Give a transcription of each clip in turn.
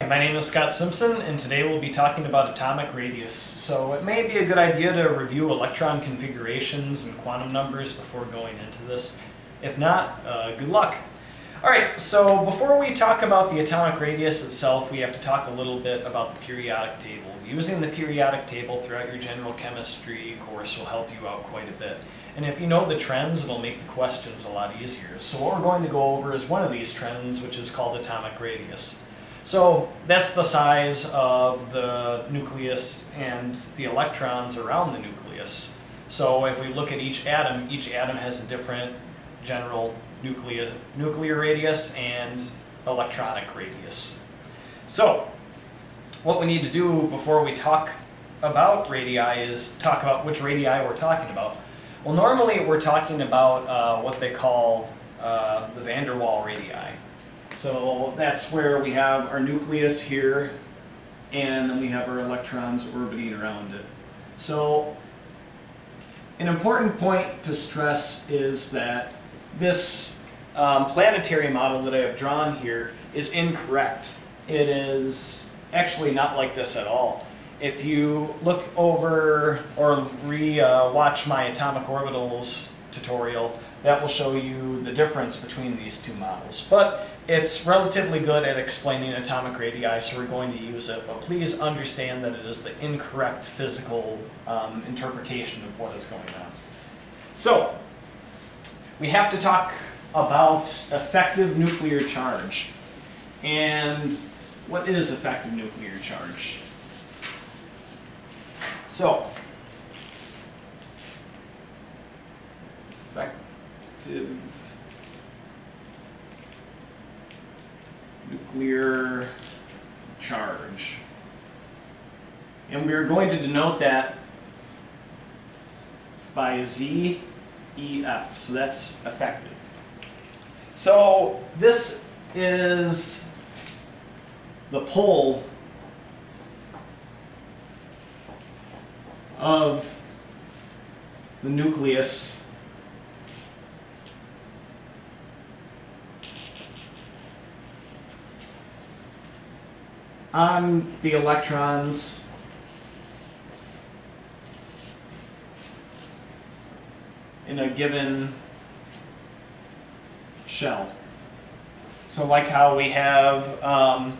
My name is Scott Simpson, and today we'll be talking about atomic radius. So it may be a good idea to review electron configurations and quantum numbers before going into this. If not, good luck. Alright, so before we talk about the atomic radius itself, we have to talk a little bit about the periodic table. Using the periodic table throughout your general chemistry course will help you out quite a bit. And if you know the trends, it'll make the questions a lot easier. So what we're going to go over is one of these trends, which is called atomic radius. So that's the size of the nucleus and the electrons around the nucleus. So if we look at each atom has a different general nuclear radius and electronic radius. So what we need to do before we talk about radii is talk about which radii we're talking about. Well, normally we're talking about what they call the van der Waals radii. So that's where we have our nucleus here, and then we have our electrons orbiting around it. So an important point to stress is that this planetary model that I have drawn here is incorrect. It is actually not like this at all. If you look over or watch my atomic orbitals tutorial, that will show you the difference between these two models. But it's relatively good at explaining atomic radii, so we're going to use it. But please understand that it is the incorrect physical interpretation of what is going on. So we have to talk about effective nuclear charge. And what is effective nuclear charge? So, effective nuclear charge. And we are going to denote that by ZeF, so that's effective. So this is the pole of the nucleus on the electrons in a given shell. So like how we have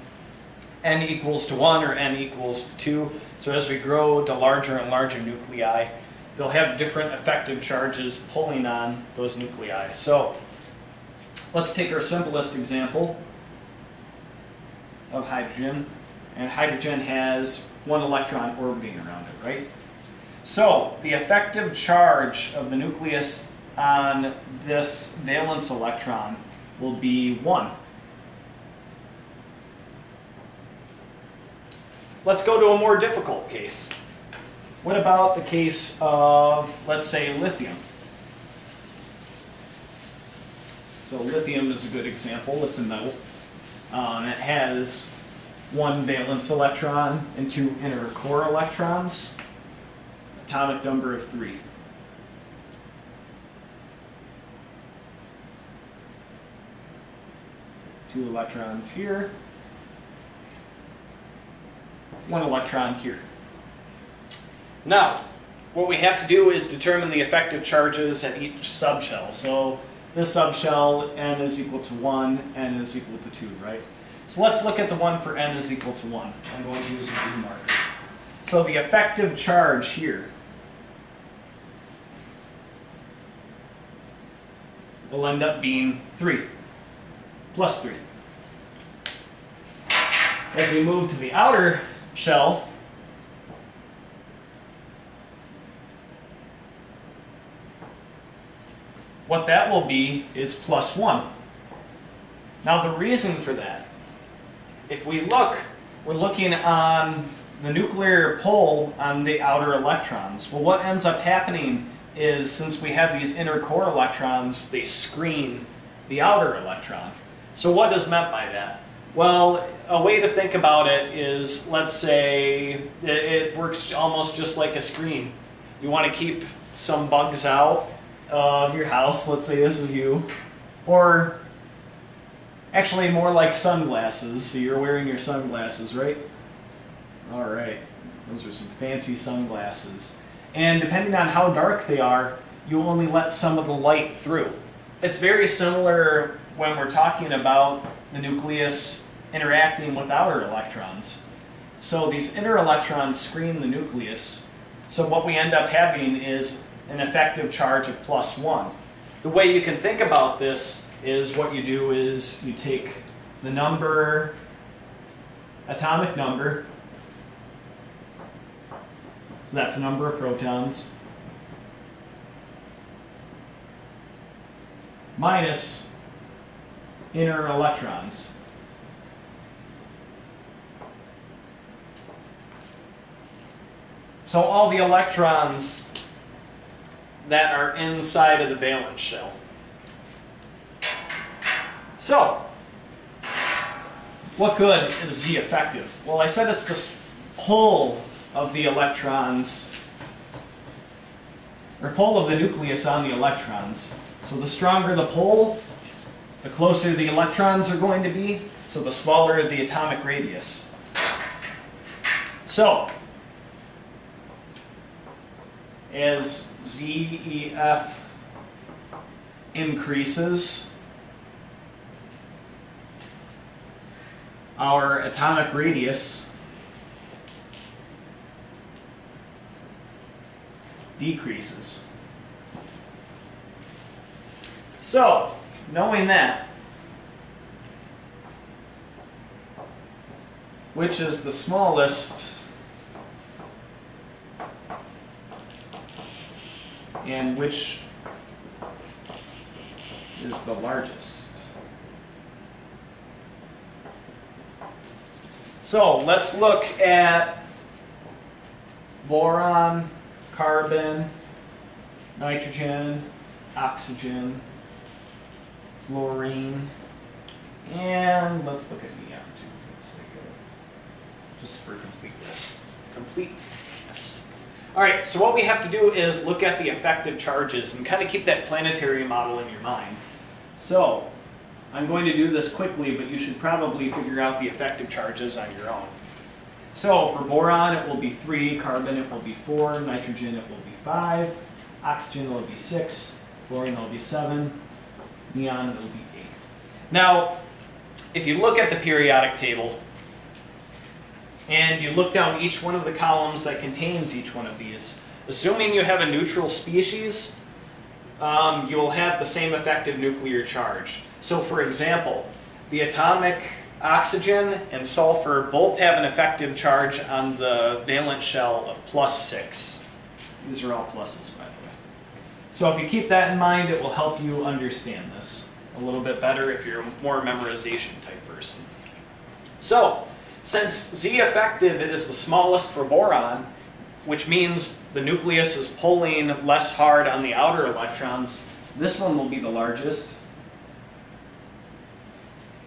n equals to 1 or n equals to 2. So as we grow to larger and larger nuclei, they'll have different effective charges pulling on those nuclei. So let's take our simplest example of hydrogen. And hydrogen has one electron orbiting around it, right? So the effective charge of the nucleus on this valence electron will be 1. Let's go to a more difficult case. What about the case of, let's say, lithium? So lithium is a good example. It's a metal. It has one valence electron and 2 inner core electrons. Atomic number of 3. Two electrons here. 1 electron here. Now, what we have to do is determine the effective charges at each subshell. So this subshell, n is equal to 1, n is equal to 2, right? So let's look at the one for n is equal to 1. I'm going to use a blue marker. So the effective charge here will end up being 3, plus 3. As we move to the outer shell, what that will be is plus 1. Now the reason for that, if we look, we're looking on the nuclear pole on the outer electrons. Well, what ends up happening is, since we have these inner core electrons, they screen the outer electron. So what is meant by that? Well, a way to think about it is, let's say it works almost just like a screen. You want to keep some bugs out of your house, let's say this is you, or Actually, more like sunglasses. So you're wearing your sunglasses, right? All right. Those are some fancy sunglasses. And depending on how dark they are, you only let some of the light through. It's very similar when we're talking about the nucleus interacting with outer electrons. So these inner electrons screen the nucleus. So what we end up having is an effective charge of +1. The way you can think about this is what you do is you take the number, atomic number, so that's the number of protons, minus inner electrons. So all the electrons that are inside of the valence shell. So, what good is Z effective? Well, I said it's the pull of the electrons, or pull of the nucleus on the electrons. So the stronger the pull, the closer the electrons are going to be, so the smaller the atomic radius. So, as ZEF increases, our atomic radius decreases. So, knowing that, which is the smallest and which is the largest? So let's look at boron, carbon, nitrogen, oxygen, fluorine, and let's look at neon too for the sake of it, just for completeness. All right, so what we have to do is look at the effective charges and kind of keep that planetary model in your mind. So I'm going to do this quickly, but you should probably figure out the effective charges on your own. So for boron, it will be 3, carbon, it will be 4, nitrogen, it will be 5, oxygen, it will be 6, fluorine, it will be 7, neon, it will be 8. Now, if you look at the periodic table, and you look down each one of the columns that contains each one of these, assuming you have a neutral species, you will have the same effective nuclear charge. So for example, the atomic oxygen and sulfur both have an effective charge on the valence shell of +6. These are all pluses, by the way. So if you keep that in mind, it will help you understand this a little bit better if you're a more memorization type person. So, since Z effective is the smallest for boron, which means the nucleus is pulling less hard on the outer electrons, this one will be the largest.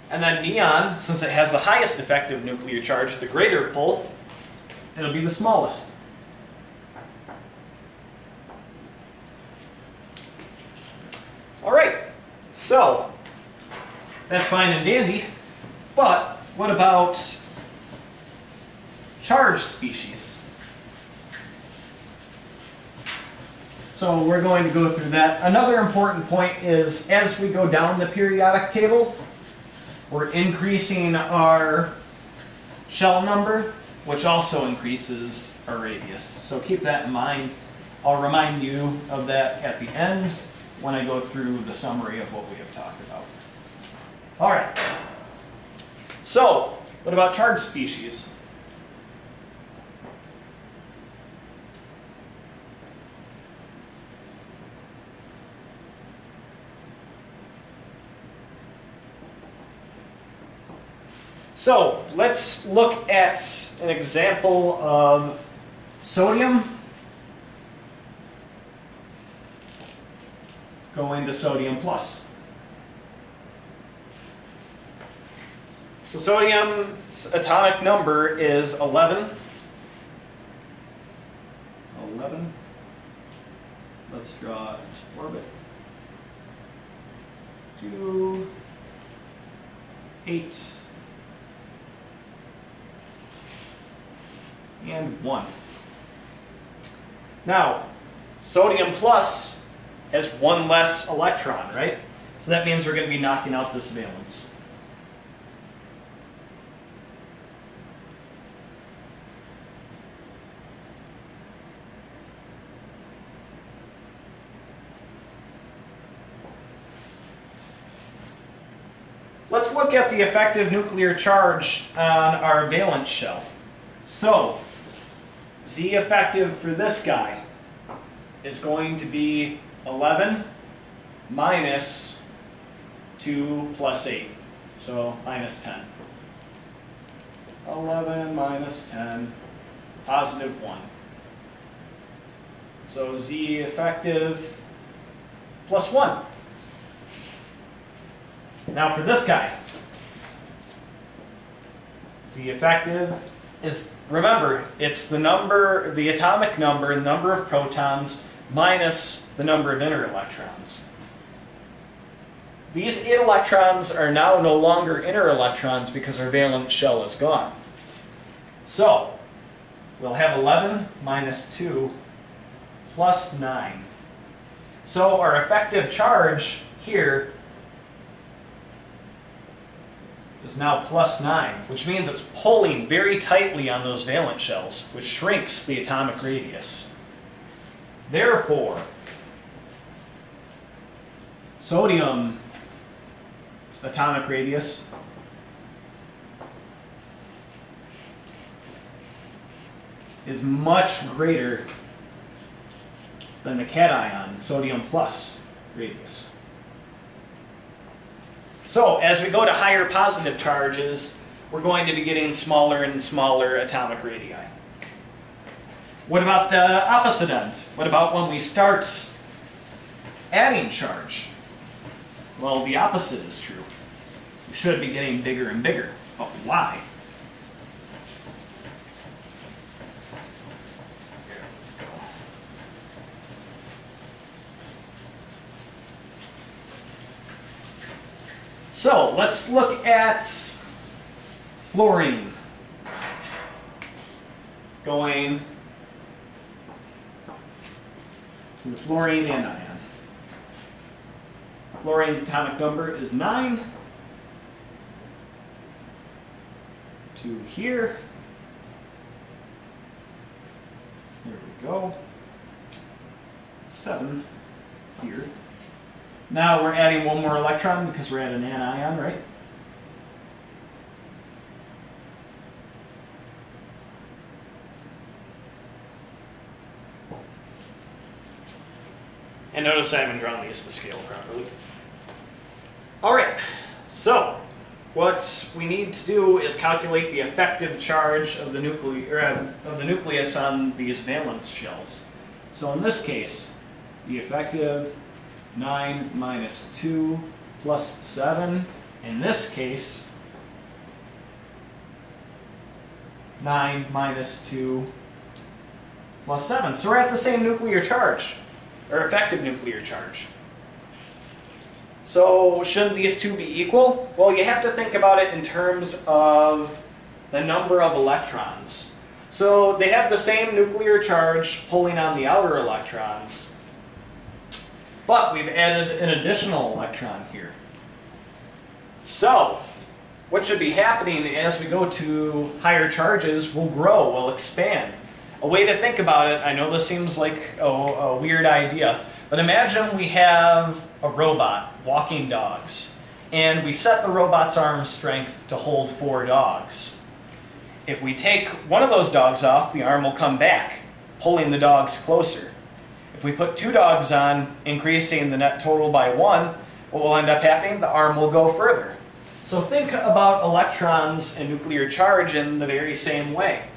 And then neon, since it has the highest effective nuclear charge, the greater pull, it'll be the smallest. All right, so that's fine and dandy, but what about charged species? So we're going to go through that. Another important point is as we go down the periodic table, we're increasing our shell number, which also increases our radius. So keep that in mind. I'll remind you of that at the end when I go through the summary of what we have talked about. All right. So, what about charged species? So let's look at an example of sodium going to sodium plus. So sodium's atomic number is 11. 11. Let's draw its orbit. 2, 8, and 1. Now, sodium plus has one less electron, right? So that means we're going to be knocking out this valence. Let's look at the effective nuclear charge on our valence shell. So, Z effective for this guy is going to be 11 minus 2 plus 8, so minus 10. 11 minus 10, positive 1. So Z effective plus 1. Now for this guy, Z effective is, remember, it's the number, the atomic number, the number of protons minus the number of inner electrons. These 8 electrons are now no longer inner electrons because our valence shell is gone. So, we'll have 11 minus 2 plus 9. So our effective charge here is now plus 9, which means it's pulling very tightly on those valence shells, which shrinks the atomic radius. Therefore, sodium atomic radius is much greater than the cation sodium plus radius. So as we go to higher positive charges, we're going to be getting smaller and smaller atomic radii. What about the opposite end? What about when we start adding charge? Well, the opposite is true. We should be getting bigger and bigger. But why? So let's look at fluorine going to the fluorine anion. Fluorine's atomic number is 9 to here. There we go. 7 here. Now we're adding one more electron because we're at an anion, right? And notice I haven't drawn these to scale properly. Alright, so what we need to do is calculate the effective charge of the nucleus on these valence shells. So in this case, the effective 9 minus 2 plus 7. In this case, 9 minus 2 plus 7. So we're at the same nuclear charge, or effective nuclear charge. So shouldn't these two be equal? Well, you have to think about it in terms of the number of electrons. So they have the same nuclear charge pulling on the outer electrons, but we've added an additional electron here. So what should be happening as we go to higher charges, we'll grow, we'll expand. A way to think about it, I know this seems like a weird idea, but imagine we have a robot walking dogs, and we set the robot's arm strength to hold 4 dogs. If we take one of those dogs off, the arm will come back, pulling the dogs closer. If we put 2 dogs on, increasing the net total by 1, what will end up happening? The arm will go further. So think about electrons and nuclear charge in the very same way.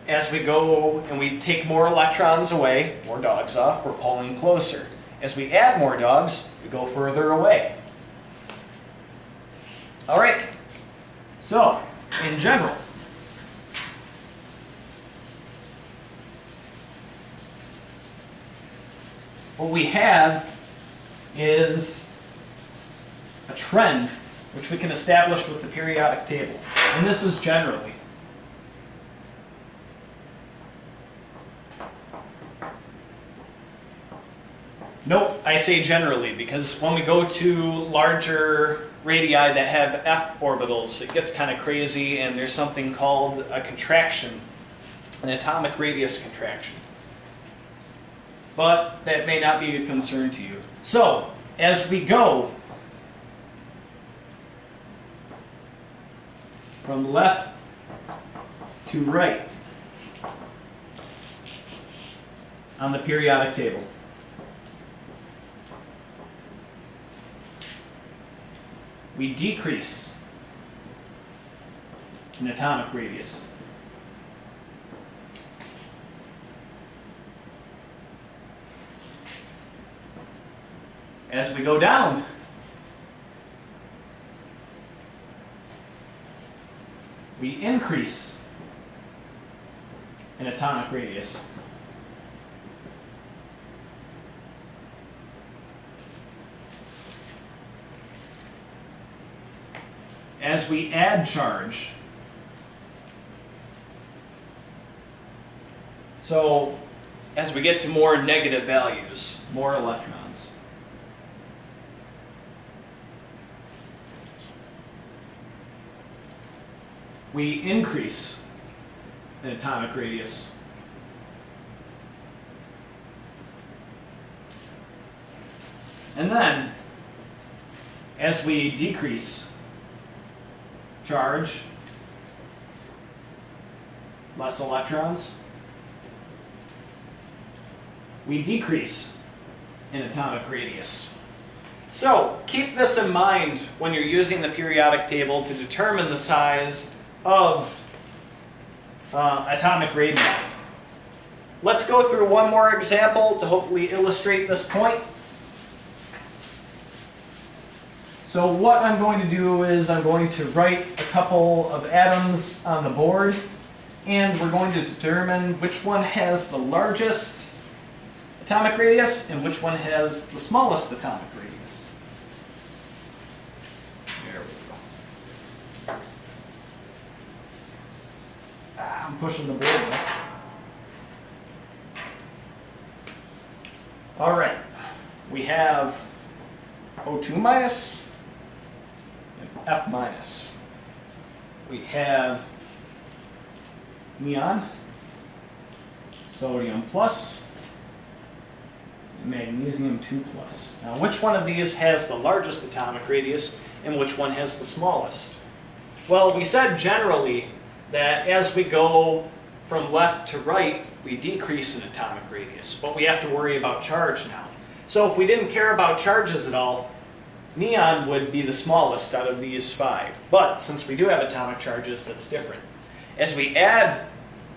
As we go and we take more electrons away, more dogs off, we're pulling closer. As we add more dogs, we go further away. Alright, so in general, what we have is a trend which we can establish with the periodic table. And this is generally. Nope, I say generally because when we go to larger radii that have f orbitals, it gets kind of crazy, and there's something called a contraction, an atomic radius contraction. But that may not be a concern to you. So, as we go from left to right on the periodic table, we decrease in atomic radius. As we go down, we increase in atomic radius. As we add charge, so as we get to more negative values, more electrons, we increase in atomic radius. And then, as we decrease charge, less electrons, we decrease in atomic radius. So keep this in mind when you're using the periodic table to determine the size of atomic radii. Let's go through one more example to hopefully illustrate this point. So what I'm going to do is I'm going to write a couple of atoms on the board, and we're going to determine which one has the largest atomic radius and which one has the smallest atomic radius. There we go. I'm pushing the board though. All right, we have O2 minus, F minus. We have neon, sodium plus, magnesium 2 plus. Now which one of these has the largest atomic radius and which one has the smallest? Well, we said generally that as we go from left to right, we decrease in atomic radius, but we have to worry about charge now. So if we didn't care about charges at all, neon would be the smallest out of these 5. But since we do have atomic charges, that's different. As we add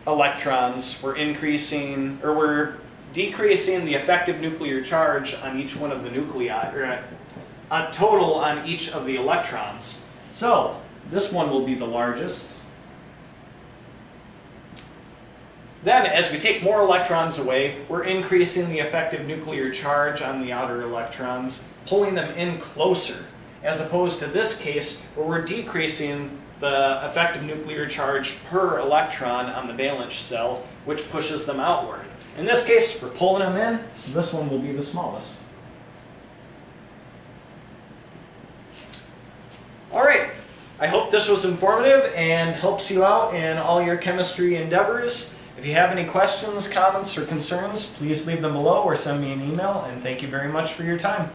electrons, we're decreasing the effective nuclear charge on each one of the nuclei, or on total on each of the electrons. So this one will be the largest. Then, as we take more electrons away, we're increasing the effective nuclear charge on the outer electrons, pulling them in closer, as opposed to this case where we're decreasing the effective nuclear charge per electron on the valence shell, which pushes them outward. In this case, we're pulling them in, so this one will be the smallest. All right, I hope this was informative and helps you out in all your chemistry endeavors. If you have any questions, comments, or concerns, please leave them below or send me an email, and thank you very much for your time.